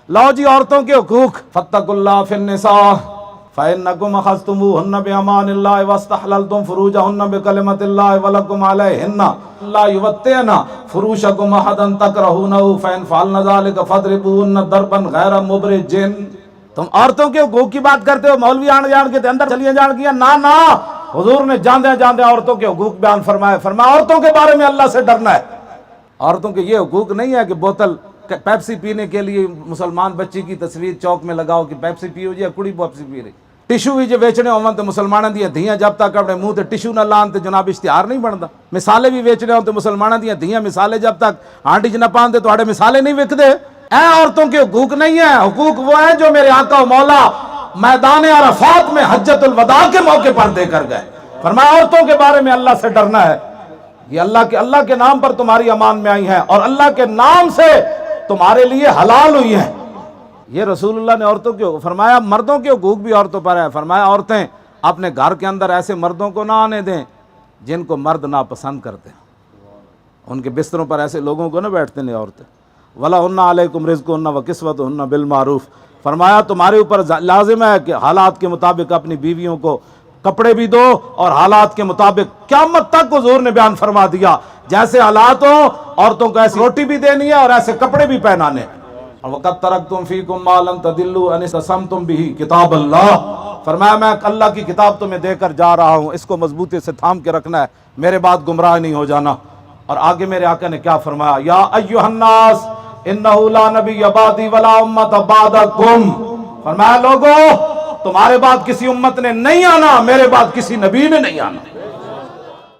لاؤ جی عورتوں کے حقوق، فاتقوا اللہ فی النساء فإنکم اخذتموہن بأمان اللہ واستحللتم فروجہن بکلمۃ اللہ ولکم علیہن لا یوطئن فروشکم احدا تکرہونہ فإن فعلن ذلک فاضربوہن ضربا غیر مبرج۔ تم عورتوں کے حقوق کی بات کرتے ہو، مولوی آن جان کے اندر چلیے جان کیا، نا حضور نے جاندے جاندے عورتوں کے حقوق بیان فرمائے، فرمایا عورتوں کے بارے میں اللہ سے ڈرنا ہے۔ عورتوں کے یہ حقوق نہیں ہے کہ بوتل پیپسی پینے کے لیے مسلمان بچی کی تصویر چوک میں لگاؤ کہ پیپسی پیو جی، کڑی پیپسی پی رہی، ٹیشو بھی جو ویچنے ہوں تو مسلمانوں دیا دھیاں جب تک اپنے منہ تے ٹیشو نہ لان تے جناب اشتہار نہیں بنتا، مثالیں بھی ویچنے ہوں تو مسلمانوں دیا دھیاں مثالیں جب تک ہانڈی چ نہ پان تے تواڈے مثالیں نہیں وکدے۔ اے عورتوں کے حقوق نہیں ہیں، حقوق وہ ہیں جو میرے آقا و مولا میدان عرفات میں حجۃ الوداع کے موقع پر دے کر گئے۔ فرمایا عورتوں کے بارے میں اللہ سے ڈرنا ہے، یہ اللہ کے نام پر تمہاری امان میں آئی ہیں اور اللہ کے نام سے تمہارے لیے حلال ہوئی ہیں۔ یہ رسول اللہ نے عورتوں کے فرمایا، مردوں کے حقوق بھی عورتوں پر ہے۔ فرمایا عورتیں اپنے گھر کے اندر ایسے مردوں کو نہ آنے دیں جن کو مرد ناپسند کرتے ہیں، ان کے بستروں پر ایسے لوگوں کو نہ بیٹھتے نہیں عورتیں۔ وَلَهُنَّ عَلَيْكُمْ رِزْقُهُنَّ وَكِسْوَتُهُنَّ بِالْمَعْرُوفِ، فرمایا تمہارے اوپر لازم ہے کہ حالات کے مطابق اپنی بیویوں کو کپڑے بھی دو اور حالات کے مطابق، قیامت تک حضور نے بیان فرما دیا جیسے حالات ہوں عورتوں کو ایسی روٹی بھی دینی ہے اور ایسے کپڑے بھی پہنانے ہیں۔ اور وَقَدْ تَرَكْتُمْ فِيكُمْ مَا لَن تَضِلُّوا إِنِ اسْتَعْصَمْتُمْ بِهِ کتاب اللہ، فرمایا میں اللہ کی کتاب تمہیں دے کر جا رہا ہوں، اس کو مضبوطی سے تھام کے رکھنا ہے، میرے بعد گمراہ نہیں ہو جانا۔ اور آگے میرے آقا نے کیا فرمایا، یا ایھا الناس انہ لا نبی بعدی ولا امت بعدکم، فرمایا لوگو تمہارے بعد کسی امت نے نہیں آنا، میرے بعد کسی نبی نے نہیں آنا۔